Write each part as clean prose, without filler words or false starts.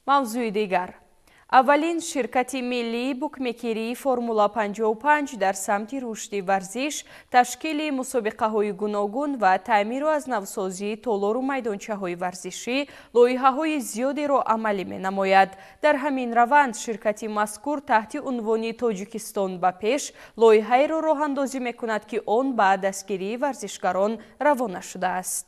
мавзӯи дигар. аввалин ширкати миллии букмекерии Формула 55 дар самти рушди варзиш, ташкили мусобиқаҳои гуногун ва таъмиру аз навсозии толору майдончаҳои варзишӣ лоиҳаҳои зиёдеро амалӣ менамояд. дар ҳамин раванд ширкати мазкур таҳти унвони Тоҷикистон ба пеш лоиҳаеро роҳандозӣ мекунад, ки он ба дастгирии варзишгарон равона шудааст.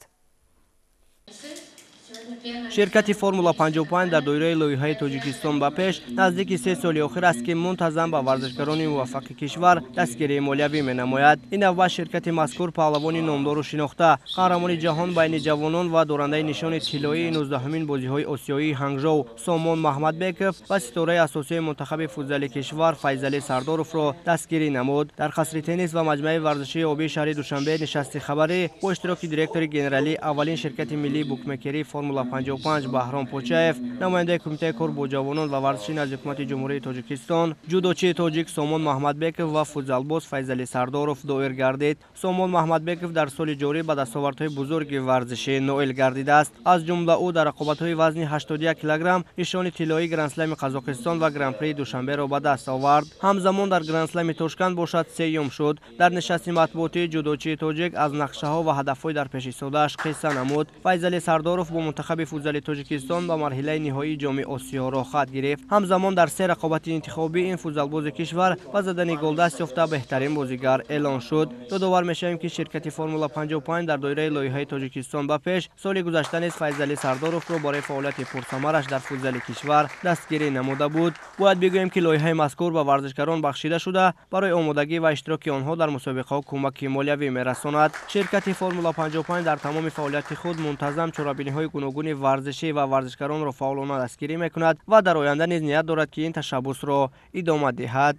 ширкати Формула 55 дар доираи лоиҳаи Тоҷикистон ба пеш наздики 3 соли охир аст, ки мунтазам ба варзишгарони муваффақи кишвар дастгирии молиявӣ менамояд. ин навбат ширкати мазкур паҳлавони номдору шинохта, қаҳрамони ҷаҳон байни ҷавонон ва дорандаи нишони тиллоии 19-умин бозиҳои осиёии Ҳангжоу Сомон Маҳмадбеков ва ситораи асосии мунтахаби футзали кишвар Файзали Сардоровро дастгирӣ намуд. дар қасри теннис ва маҷмӯи варзишии обии шаҳри Душанбе нишасти хабарӣ бо иштироки директори генералии аввалин ширкати миллии букмекерии Формула 55 Баҳром Почаев, намояндаи кумитаи кор бо ҷавонон ва варзиши назди ҳукумати ҷумҳурии Тоҷикистон, ҷудочии тоҷик Сомон Маҳмадбеков ва футзалбоз Файзали Сардоров доир гардид. Сомон Маҳмадбеков дар соли ҷорӣ ба дастовардҳои бузурги варзишӣ ноил гардидааст. аз ҷумла ӯ дар рақобатҳои вазни 81 кг нишони тиллоии Гранд-слами Қазоқистон ва Гран-прии Душанберо ба даст овард. ҳамзамон дар Гранд-слами Тошканд бошад сеюм шуд. дар нишасти матбуотии ҷудочии тоҷик аз нақшаҳо ва ҳадафҳои дар пешистодааш қисса намуд. Файзали Сардоров бо мунтахаби футзали Тоҷикистон ба марҳилаи ниҳоии ҷоми Осиёро хат гирифт. ҳамзамон дар се рақобати интихобӣ ин футзалбози кишвар ба задани гол даст ёфта беҳтарин бозигар эълон шуд. ёдовар мешавем, ки ширкати Формула 55 дар доираи лоиҳаи Тоҷикистон ба пеш соли гузашта низ Файзали Сардоровро барои фаъолияти пурсамараш дар футзали кишвар дастгирӣ намуда буд. бояд бигӯем, ки лоиҳаи мазкур ба варзишгарон бахшида шуда барои омодагӣ ва иштироки онҳо дар мусобиқаҳо кӯмаки молиявӣ мерасонад. ширкати Формула 55 дар тамоми фаъолияти худ мунтазам чорабиниҳои гуногуни варзишӣ ва варзишгаронро фаъолона дастгирӣ мекунад ва дар оянда низ ният дорад, ки ин ташаббусро идома диҳад.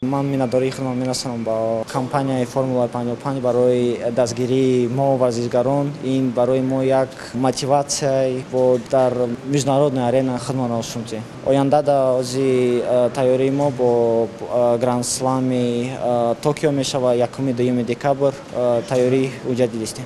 ман миннатдории худам мерасонам ба компанияи Формула 55 барои дастгирии мо варзишгарон. ин барои мо як мотиватсия бо дар международная арена хидматро шунти. Оянда дар ози тайёрии мо бо Гранд-слами Токио мешава 1-2 декабр тайёрии ҷадид истем.